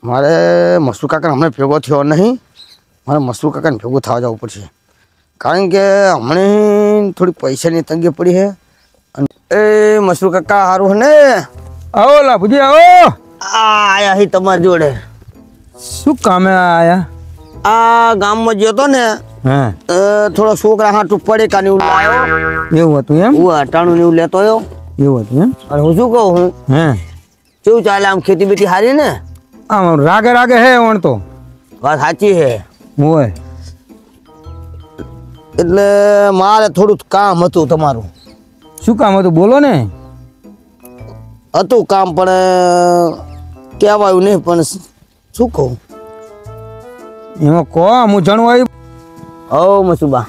મારે મસરૂ કાકાને હમણાં ભેગો થયો નહીં. મારે મસરૂ કાકાને ભેગું થવા જવું પડશે, કારણ કે હમણાં થોડી પૈસાની તંગી પડી છે. એ મસરૂ કાકા સારું ને? આવો લાભુજી આવો. આયા હી તમારી જોડે. શું કામે આયા? આ ગામમાં ગયો તો ને, હા થોડો છોકરા હાટું પડે કા એવું લાવ્યો. એવું હતું એમ? હું અટાણું ને એવું લેતો આવ્યો. એવું હતું એમ? અને હું શું કહું હું, હા કેવું ચાલે આમ ખેતી બેટી હારી ને? આમ રાગે રાગે હે વણ તો. વાત સાચી છે. હોય એટલે મારે થોડું કામ હતું તમારું. શું કામ હતું બોલો ને. હતું કામ પણ કહેવાયું નહીં, પણ શું કહું. એમાં કહો હું જણવાયું. હો મસુબા,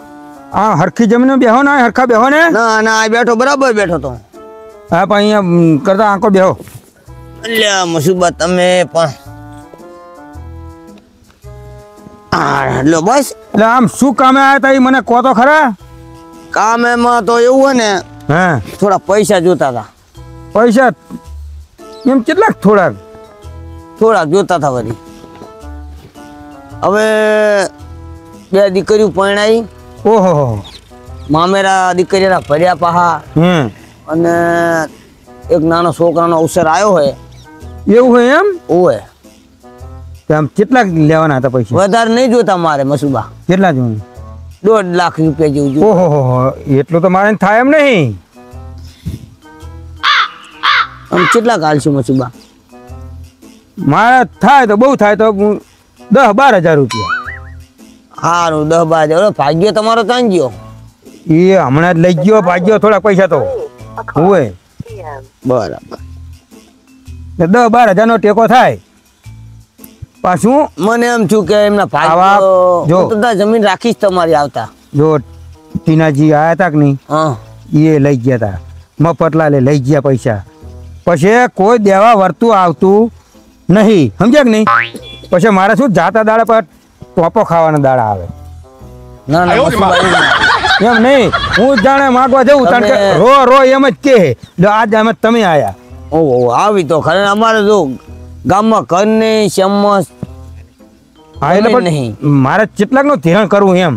આ હરખી જમીને બેહો ને, હરખા બેહો ને. ના ના બેઠો, બરાબર બેઠો તો. હા પણ અહીંયા કરતા આંકો બેહો. અલ્યા મસુબા તમે પણ લો બસ. એટલે આમ શું કામે આવ્યા તા એ મને કહો તો ખરા. કામ એમાં તો એવું હોય ને, હા થોડા પૈસા જોતા હતા. પૈસા એમ કેટલાક થોડાક? થોડાક જોતા હતા વળી. હવે 2 દીકરીઓ પરણાઈ, ઓહો. મામેરા દીકરીના ભર્યા પાહા, અને એક નાનો છોકરાનો અવસર આવ્યો હોય. એવું હોય એમ? ઓય આમ કેટલાક લેવાના હતા પૈસા? વધારે નહીં જોતા મારે મસુબા. કેટલા જોવાનું? 1.5 લાખ રૂપિયા જેવું જોવું. ઓહો, એટલું તો મારે થાય એમ નહીં. આમ કેટલા કાલશું મસુબા? મારે થાય તો બહુ થાય તો 10-12 હજાર રૂપિયા. સારું 10-12 હજાર. ભાગ્ય તમારો ત્યાં ગયો. એ હમણાં જ લઈ ગયો ભાગ્યો થોડાક પૈસા તો હોય. બરાબર. 10-12 હજારનો ટેકો થાય. પાછું મને એમ થયું કે એમના આવા ભાઈ જો. તો જમીન રાખીશ તમારી આવતા. જો ટીનાજી આયા તા કે નહીં, હા એ લઈ ગયા તા. મફતલાલે લઈ ગયા પૈસા. પછી કોઈ દેવા વર્તું આવતું નહીં, સમજ્યા કે નહીં? પછી મારે શું જાતા દાડા પર ટોપો ખાવાના દાડા આવે. ના ના મસુબા, એવું ના. એમ નહીં, હું જાણે માગવા જવું કારણ કે તમે- રો એમ જ કે આજ અમે તમે આયા. ઓહો આવી તો ખરે. અમારે જો ગામમાં ઘર નહીં, શેમમાં હા એટલે જમીન પણ નહીં. મારે કેટલાક નું ધ્યાન કરવું એમ.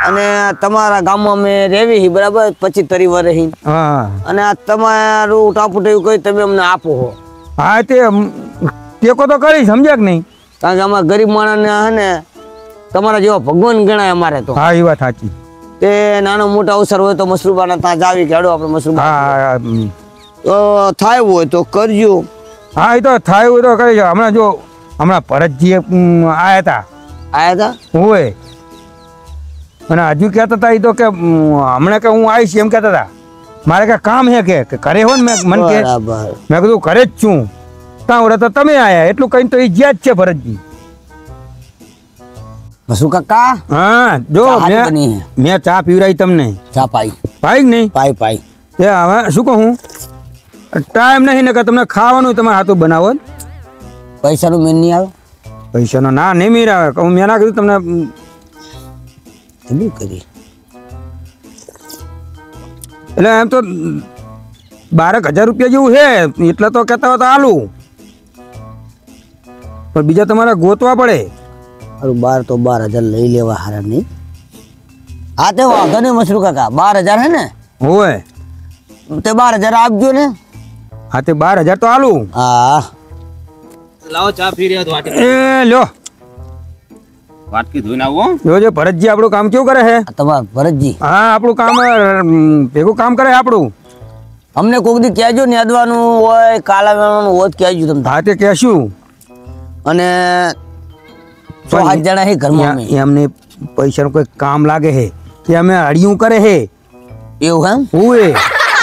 અને તમારા ગામમાં મેં રેવી બરાબર 25-30 વર્ષ. હા અને આ તમારું ટાપુ ટેવું કરી તમે અમને આપો હો. હા તે ટેકો તો કરી, સમજ્યા કે નહીં? કારણ કે અમારા ગરીબ માણસને હે ને તમારા જેવા ભગવાન ગણાય અમારે તો. હા એ વાત સાચી. તે નાનો મોટો અવસર હોય તો મસરૂબાના ત્યાં જાવી કે હેડો આપણે મસરૂબા. હા તો થાય હોય તો કરજો. હા એ તો થાય એવું તો કરી. હમણાં જો હમણાં ભરતજી આયા હતા. આયા હતા? હોય અને હજુ કહેતા હતા એ તો કે હમણાં કે હું આવીશ એમ કહેતા હતા. મારે કે કામ હે કે ઘરે હોય ને મને કે. બરાબર. મેં કીધું ઘરે જ છું. ત્યાં ઓળે તો તમે આયા એટલું કઈ તો એ જ્યાં જ છે ભરતજી. મસુ કાકા હા જો ચા હારી બની હે. મેં ચા પીવરાઈ તમને. ચા પાઈ ભાઈ નહીં પાઈ પાઈ. એ હવે શું કહું, ટાઈમ નહીં ને કે તમને ખાવાનું તમારે હાથું બનાવો. પૈસાનું મેન નહીં આવે. પૈસાનો ના નહીં મીર આવે. હું મેં ના કીધું તમને શું કરી. એટલે એમ તો 12,000 રૂપિયા જેવું છે એટલે તો કહેતા હોય તો આલું, પણ બીજા તમારે ગોતવા પડે. અરે 12 તો 12,000 લઈ લેવા હારા નહીં. હા તે વાંધો નહીં મસરૂ કાકા, 12,000 હે ને? હોય તે 12,000 આપજો ને. હા તે 12,000 તો આલું. હા લાવો ચા પી રહ્યા તો વાટકી એ લ્યો વાટકી ધોઈને આવો. જોજો ભરતજી આપણું કામ કેવું કરે છે. આ તમારા ભરતજી હા આપણું કામ ભેગું કામ કરે આપણું. અમને કોક દી કહેજો ને અદવાનું હોય કાલા વેણવાનું હોય તો કહેજો તમે. હા તે કહેશું. અને 6-7 જણા હે ઘરમાં અમે. એમને પૈસાનું કોઈ કામ લાગે છે કે અમે હળિયું કરે છે એવું એમ? હોય.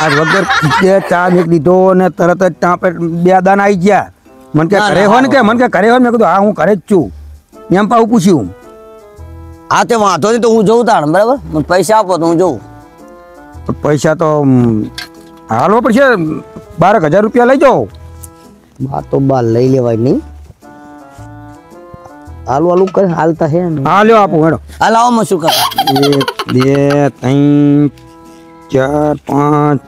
આજ વગર બે ચા મેક દીધો ને તરત જ ત્યાં પર 2 દાન આવી ગયા. મને કે ના, ઘરે ના, હોય ને કે મને કે ઘરે હોય. મેં કીધું હા હું ઘરે જ છું. એમ પાછું પૂછ્યું. હા તે વાંધો નહીં તો હું જઉં તાણ બરાબર. મને પૈસા આપો તો હું જઉં. પૈસા તો હાલવો પડશે. 12,000 રૂપિયા લઈ જાઓ. બાર તો બાર લઈ લેવાય નહીં. હાલું હાલું કરે હાલતા હે ને. હા લ્યો આપો મેડમ. હાલ આવો મસુ કાકા. 1 2 3 4 5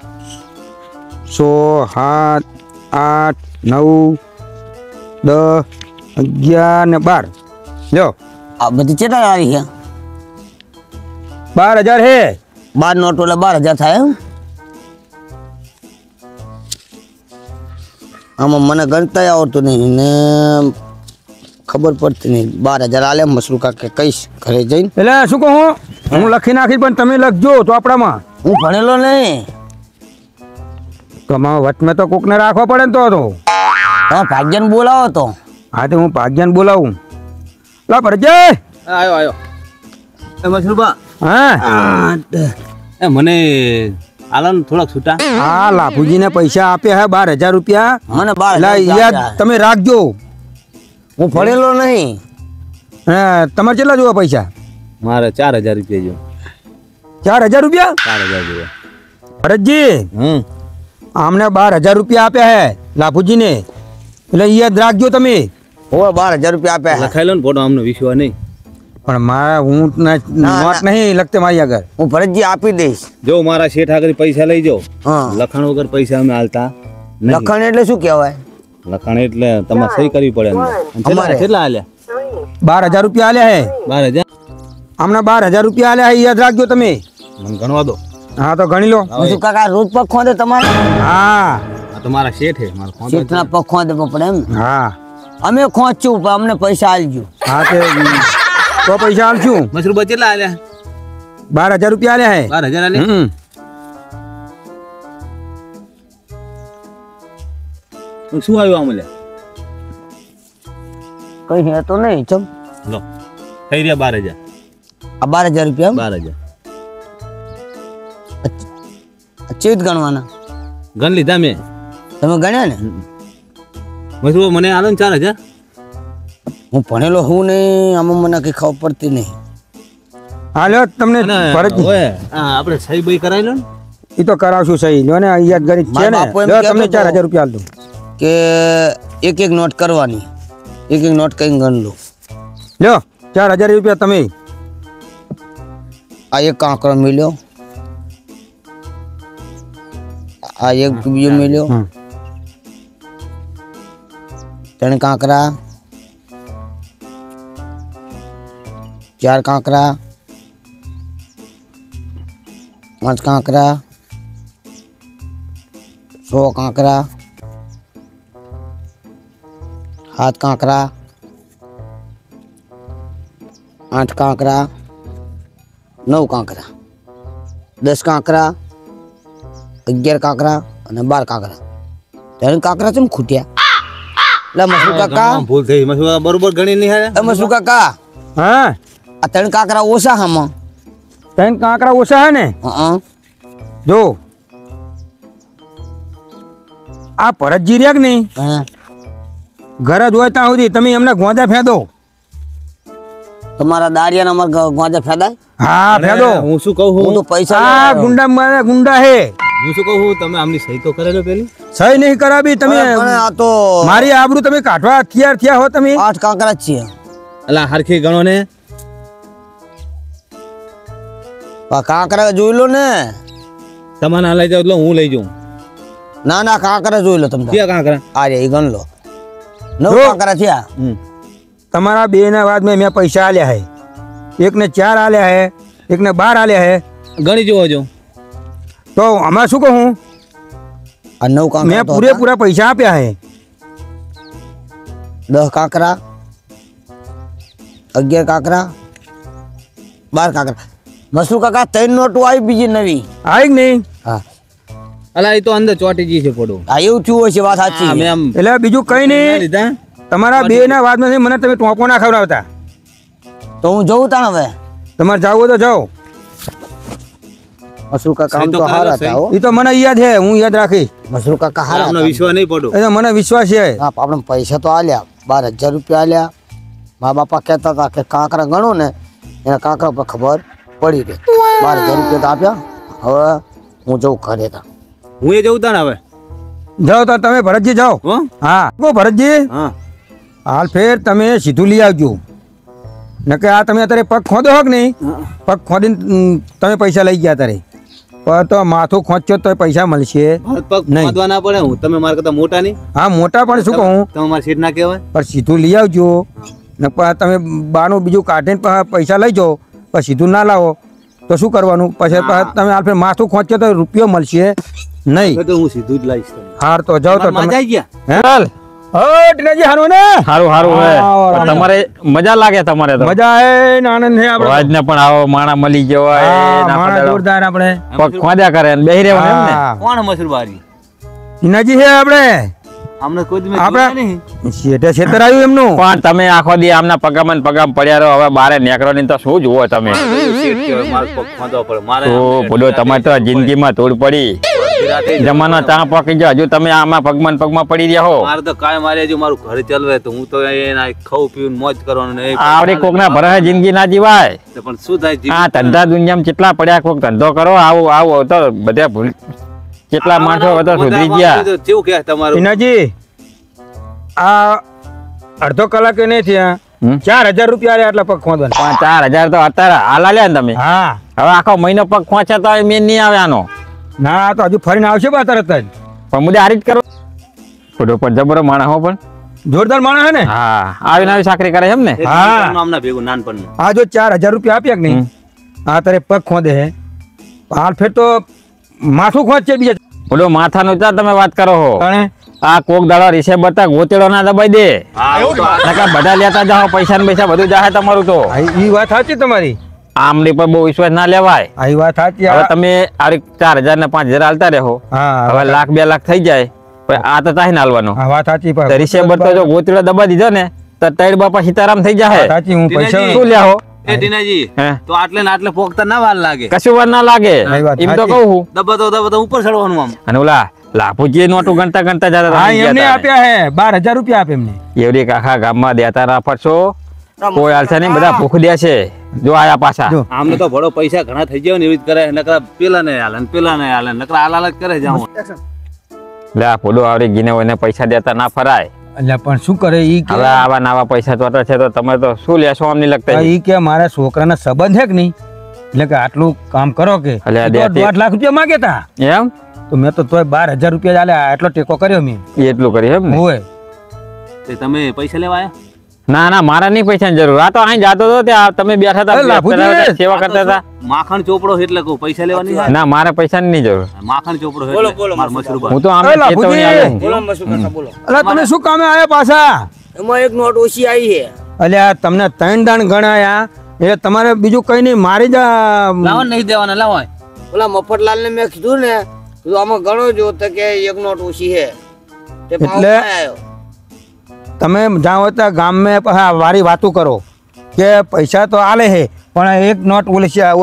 6 7 8 9 10 11 ને 12 લ્યો આ બધી કેટલા આવી છે 12,000 હે 12 નોટો એટલે 12,000 થાય એમ આમાં મને ગણતા આવડતું નહીં ને ખબર પડતી નહીં 12,000 આલે મસરૂ કાકા કહીશ ઘરે જઈને એટલે શું કહું હું લખી નાખીશ પણ તમે લખજો ચોપડામાં હું ભણેલો નહીં તો અમારા વચમાં તો કોકને રાખવો પડે ને તો તમે ભાગ્યને બોલાવો તો હા તો હું ભાગ્યાને બોલાવું લા ભરજે આયો આયો એ મશરૂબા હા એ મને આલન થોડાક છૂટા હા લાભુજીને પૈસા આપ્યા હે 12,000 રૂપિયા મને એટલે 12,000 યાદ તમે રાખજો હું ભણેલો નહીં હા તમારે કેટલા જોવા પૈસા મારે 4,000 રૂપિયા જો 4,000 રૂપિયા 4,000 જોવા ભરતજી આમને 12,000 રૂપિયા આપ્યા હે લાભુજીને એટલે યાદ રાખજો તમે હવે 12,000 રૂપિયા આપ્યા લખાઈ લો ને ફોટો અમને વિશ્વાસ નહીં પણ મારા હું નોટ નહીં લખતે મારી આગળ હું ભરતજી આપી દઈશ જો મારા શેઠ આગળ પૈસા લઈ જાઓ હા લખાણ વગર પૈસા અમે હાલતા નહીં. લખણ એટલે શું કહેવાય લખાણ એટલે તમારે સહી કરવી પડે અંદર. અમારે. કેટલા હાલ્યા 12,000 રૂપિયા આલ્યા હે 12,000 આમના 12,000 રૂપિયા આલ્યા હે યાદ રાખજો તમે મને ગણવા દો હા તો ગણી લો મસરૂ કાકા રોજ પગ ખોદે તમારે હા આ તો મારા શેઠ હે મારા ખોંદો છે. શેઠના પગ ખોદે પડે એમ હા અમે ખોંચશું પણ અમને પૈસા આલજો હા તે તો પૈસા આલશું મશરૂબા કેટલા હાલ્યા 12,000 રૂપિયા આલ્યા હે 12,000 હાલ્યા હમ. શું આવ્યું આમ લે કઈ હે તો નહીં ચમ લો થઈ રહ્યા 12,000 આ 12,000 રૂપિયા 12,000 ચેત ગણવાના ગણ લીધા મેં તમે ગણ્યા ને મશરૂબા મને આલો ને 4,000 હું ભણેલો હું નહીં આમાં મને કઈ ખબર પડતી નહીં હાલ્યો તમને ફરજ ઓય આપણે સહી બઈ કરાવી લો ને એ તો કરાવશું સહી લ્યો ને યાદ કરી છે ને મારા બાપુ એમ લ્યો કહેતો તમને હતો. 4,000 રૂપિયા આલ દઉં કે એક એક નોટ કરવાની એક એક નોટ કઈ ગણ લો લ્યો 4,000 રૂપિયા તમે આ એક કાંકરો મિલ્યો આ એક બીજો મિલ્યો હમ. 3 કાંકરા 4 કાંકરા 5 કાંકરા 6 કાંકરા 7 કાંકરા 8 કાંકરા 9 કાંકરા 10 કાંકરા 11 કાંકરા અને 12 કાંકરા 3 કાંકરા ચમ ખૂટ્યા લે મસરૂ કાકા ગણવામાં ભૂલ થઈ મશરૂબા બરોબર ગણી નહીં હાલ્યા એ મસરૂ કાકા હા આ 3 કાંકરા ઓછા હામાં 3 કાંકરા ઓછા હે ને જો આ ભરતજી રહ્યા કે નહીં ઘરે જ હોય ત્યાં સુધી તમે એમને ગોંદા ફેંદો તમારા દારિયાના અમાર ગોંજા ફેદાય હા ફેંદો હું શું કહું હું હું તો પૈસા આ લેવા ગુંડા મારા ગુંડા હે હું શું કહું હું તમે આમની સહી તો કરેલો પેલી સહી નહીં કરાવી તમે આવ્યો. પણ આ તો મારી આબરૂ તમે કાઢવા તૈયાર થયા હો તમે 8 કાંકરા જ છે અલા હરખી ગણો ને આ કાંકરા જોઈ લો ને તમારે ના લઈ જાવ એટલે હું લઈ જાઉં ના ના કાંકરા જોઈ લો તમે ક્યાં કાંકરા આ રે ગણ લો 9 જો. કાંકરા થયા તમારા બે ના વાત મેં પૈસા આલ્યા હે એકને 4 આલ્યા હે એકને 12 આલ્યા હે ગણી જોવો જો તો આમાં શું કહું આ 9 કાંકરા મેં તો હતા. પૂરેપૂરા પૈસા આપ્યા હે 10 કાંકરા 11 કાંકરા 12 કાંકરા મસરૂ કાકા 3 નોટો આવી બીજી નવી આવી કે નહીં હા અલા એ તો અંદર ચોટી ગઈ છે ફોટો આ એવું થયું હોય છે વાત હા, સાચી મેં આમ એટલે બીજું કઈ નહીં લીધા તમારા બે ના વાત નથી મને તમે ટોપો ના ખવડાવતા તો હું જઉં તાણ હવે તમારે જાવું હોય તો જાઓ મસરૂ કાકા આમ સહી તો તો હારા કરેલો, હતા હો એ તો મને યાદ છે હું યાદ રાખીશ મસરૂ કાકા હારા આમનો હતા. વિશ્વાસ નહીં પડો એ તો મને વિશ્વાસ છે હા આપણે પૈસા તો આલ્યા 12,000 રૂપિયા આલ્યા મા બાપા કહેતા હતા કે કાંકરા ગણો ને એના કાંકરા પર ખબર પડી ગઈ 12,000 રૂપિયા તો આપ્યા હવે હું જઉં ઘરે તા હું એ જવું તાણ હવે જાઓ તો તમે ભરતજી જાઓ હો હા કો ભરતજી હા હાલ ફેર તમે સીધું લઈ આવજો નકે આ તમે અત્યારે પગ ખોદો હો કે નહીં પગ ખોદીને તમે પૈસા લઈ ગયા અત્યારે પણ તો માથું ખોંચ્યો તો પૈસા મળશે હાથ પગ નહીં. બાંધવા ના પડે હું તમે મારા કરતા મોટા નહીં હા મોટા પણ શું કહું તમે મારા શેઠ ના કહેવાય પણ સીધું લઈ આવજો ને પણ તમે બાનું બીજું કાઢીને પૈસા લઈ જાઓ પણ સીધું ના લાવો તો શું કરવાનું પછી તમે આ ફેર માથું ખોંચ્યો તો રૂપિયો મળશે નહીં. તો હું સીધું જ લાવીશ તમને. હાર તો જાઓ તો મારા તમે માં જઈ ગયા હાલ હો ટીનાજી હારું ને સારું સારું હે હા, તમારે મજા લાગે તમારે તો મજા આવે ને આનંદ છે આપણે આજ ને પણ આવો માણા મળી ગયો હોય હા, ના માણસ પડાડો. જોરદાર આપણે પગ ખોદ્યા કરે ને બેહી રહેવાનું એમ ને હા. કોણ મસરૂબારી ટીનાજી છે આપણે આમને કોઈ દી મેં આપણે- જોયા નહીં. શેઠે છેતર આવ્યું એમનું પણ તમે આખો દી આમના પગામાં ને પગામાં પડ્યા રહો હવે બારે નીકળો ની તો શું જુઓ તમે શેઠ કહેવાય, મારે પગ ખોદવા પડે. મારે તો બોલો તમારે તો જિંદગીમાં ધૂળ પડી રાતે જમાનો ચા પાકી ગયો હજુ તમે આમાં પગમાં ને પગમાં પડી રહ્યા હો મારે તો કાંઈ મારે જો મારું ઘર ચાલવે તો હું તો એના ખાવું પીવું મોજ કરવાનું ને એ આવડે કોક ના ભરાય જિંદગી ના જીવાય તો પણ શું થાય જીવ? આ ધંધા દુનિયામાં કેટલા પડ્યા કોક ધંધો કરો આવું આવું તો બધા ભૂલ કેટલા માણસો હવે તો સુધરી ગયા તો કેવું કે તમારું ટીનાજી આ અડધો કલાકે નહીં થયા હમ? 4000 રૂપિયા આલ્યા આટલા પગ ખોદવાના. પણ 4000 તો અત્યારે હાલ આલ્યા ને તમે હા હવે આખો મહિનો પગ ખોંચે તો મેન નહીં આવે આનો ના આ તો હજુ ફરીને આવશે બા તરત જ પણ મુદે હારી જ કરો ફોટો પર જબરો માણસ હો પણ જોરદાર માણસ હે ને હા આવીને આવી ચાકરી કરે એમ ને એ હા. નાનપણનું આમના ભેગું નાનપણનું. આ જો 4000 રૂપિયા આપ્યા કે નહીં આ તારે પગ ખોદે હે હાલ ફેર તો માથું ખોદશે બીજા બોલો માથાનું ચાર તમે વાત કરો હો કારણે આ કોક દાડો રીસે બતા ગોતેડો ના દબાઈ દે હા, એવું તો આ- નકર બધા લેતા જાઓ પૈસા ને પૈસા બધું જાહે તમારું તો એ વાત સાચી તમારી આમની પર બહુ વિશ્વાસ ના લેવાય આ ઈ વાત સાચી હવે તમે આવી 4000 ને 5000 હાલતા રહો હા હવે લાખ 2 લાખ થઈ જાય પણ આ તો તાહી હાલવાનો આ વાત સાચી તો રીસે બતા જો ગોતેડો દબાઈ દીધો ને તો તૈડ બાપા સીતારામ થઈ જાય સાચી હું પૈસા ટીનાજી. શું લ્યા હો એ ટીનાજી, હે તો આટલે ને આટલે પોગતા ના વાર લાગે. કશું વાર ના લાગે એ વાત એમ તો સાચી. કહું છું દબાતો ઉપર ચડવાનું આમ. અને ઓલા લાભુજી નોટું ગણતા ગણતા જતા હા તમે ગયા એમને તા ને. આપ્યા હે 12000 રૂપિયા આપે એમને એવડી આખા ગામમાં દેતા ના ફરશો કોઈ હાલશે નહીં બધા ભૂખ દે છે જો આયા પાછા જો. આમને તો ભડો પૈસા ઘણા થઈ જાય ને એવી જ કરે નકરા પેલા ને હાલે ને પેલા ને હાલે ને નકરા હાલ જ કરે જાઉં. લે આ ફોડો આવડી ગીને હોય ને પૈસા દેતા ના ફરાય એટલે પણ શું કરે ઈ કે હવે આવા નવા પૈસા ચોટા છે તો તમે તો શું લેશો આમ નહીં લગતા ઈ કે મારા છોકરાના સંબંધ છે કે નહીં એટલે કે આટલું કામ કરો કે અલ્યા, ઈ તો દેતી. 1.5 લાખ રૂપિયા માંગે તા એમ તો મેં તો તોય 12000 રૂપિયા જ આલ્યા એટલો ટેકો કર્યો મેં એટલું કરી એમ ને હોય તે તમે પૈસા લેવા આયા? ના ના મારા નહીં પૈસાની જરૂર આ તો અહીં જાતો હતો ત્યાં તમે બેઠા અરે, હતા લાભુજી. પેલા સેવા આ તો કરતા હતા શું? માખણ ચોપડો છે એટલે કહું પૈસા લેવાની છે. ના મારા પૈસાની નહીં જરૂર માખણ ચોપડો છે એટલે માર મશરૂબા. હું તો આમ અરે, ચેતવણી લાભુજી. આલું. અલા તમે શું કામે આયા પાછા એમાં એક નોટ ઓછી આવી છે. અલ્યા તમને 3 દાણ ગણાયા એટલે તમારે બીજું કઈ નહીં મારી જ લાવો ને નહીં દેવાના લાવો. ઓલા મફતલાલ ને મેં કીધું ને કીધું આમાં ગણો જો તો કે એક નોટ ઓછી છે તે ભાવ એટલે? ક્યાં આવ્યો? તમે જાઓ ત્યાં ગામમાં પાછા વારી વાતું કરો કે પૈસા તો આલે હે પણ એક નોટ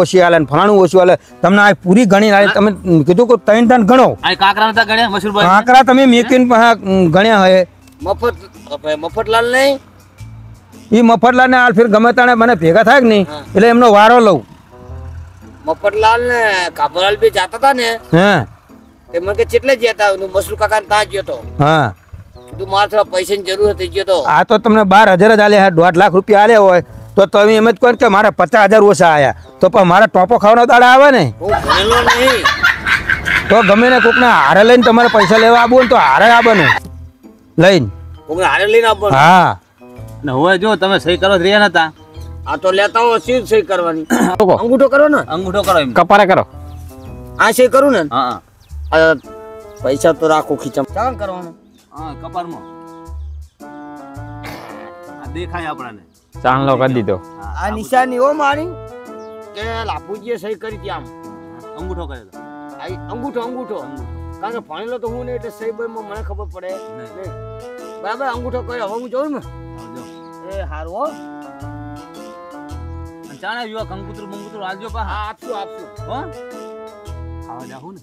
ઓછી આલે ને ફલાણું ઓછું આલે તમને આ પૂરી ગણી આલે તમે કીધું કે 3 દાણ ગણો આ કાકરા નતા ગણ્યા મશરૂબા? કાંકરા તમે મેકીને પાછા ગણ્યા હોય મફતલાલ નહીં એ મફતલાલ ને હાલ ફેર ગમે તાણે મને ભેગા થાય કે નહીં એટલે એમનો વારો લઉં મફતલાલ ને કાબરાલ બી જાતા હતા ને હા તે મને કે ચેટલે જતા મસરૂ કાકા ને ત્યાં ગયો તો હા કીધું મારે થોડા પૈસાની જરૂર હતી ગયો તો આ તો તમને 12000 જ આલ્યા 1.5 લાખ રૂપિયા આલ્યા હોય તો તમે એમ જ કહો કે મારે 50000 ઓછા આયા તો પણ મારા ટોપો ખાવાનો દાડા આવે ને હું ભણેલો નહીં તો ગમે ને કોકને હારે લઈને તમારે પૈસા લેવા આવવું ને તો હારે આવવાનું લઈને કોઈને હારે લઈને આપવાનું હા ને હવે જો તમે સહી કરો જ રહ્યા નતા. આ તો લેતા હો સી સહી કરવાની લોકો, અંગૂઠો કરો ને અંગૂઠો કરો એમ. કપારે કરો આ સહી કરું ને હા આ પૈસા તો રાખો ખીચામાં ચાલ કરવાનું હા કપારમાં આ દેખાય આપણાને. ચાંદલો કરી દીધો આ નિશાની હો મારી કે લાભુજીએ સહી કરી હતી આમ અંગૂઠો કરેલો. આ અંગૂઠો અંગૂઠો કારણ કે ભણેલો તો હું નહીં એટલે સહી ભાઈ મને ખબર પડે નહીં બરાબર અંગૂઠો કર્યો હવે હું જોઉં ને આવજો. એ હારું હો અને ચાણે યુવા કંકુતરું બંકુતરું આલજો પા. હા આપશું આપશું હો ખાવા જાહું ને.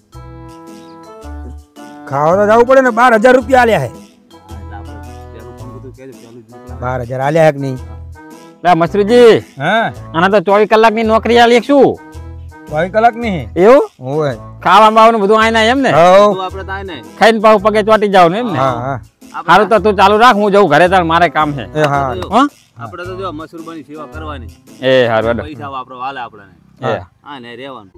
ખાવા તો જવું પડે ને 12000 રૂપિયા આલ્યા હે હા, એટલે આપણે પેલું કંકુતરું કહેજો, પેલું જ મોકલાવે. 12000 આલ્યા હે કે નહીં લે મસરૂજી હા આના તો 24 કલાકની નોકરી આલી એક શું 2 કલાક નહીં એવું હોય ખાવા બાવાનું બધું આઈને એમ ને હવ તો આપણે તો આય ને ખાઈને પાછું પગે ચોટી જાવ ને એમ ને હા હા સારું તો તું ચાલુ રાખ હું જઉં ઘરે તાર મારે કામ છે એ હા હો આપણે તો જો મશરૂબાની સેવા કરવાની. એ હારું હેડો. પૈસા વાપરો હાલે આપણને. એ હા ને રહેવાનું.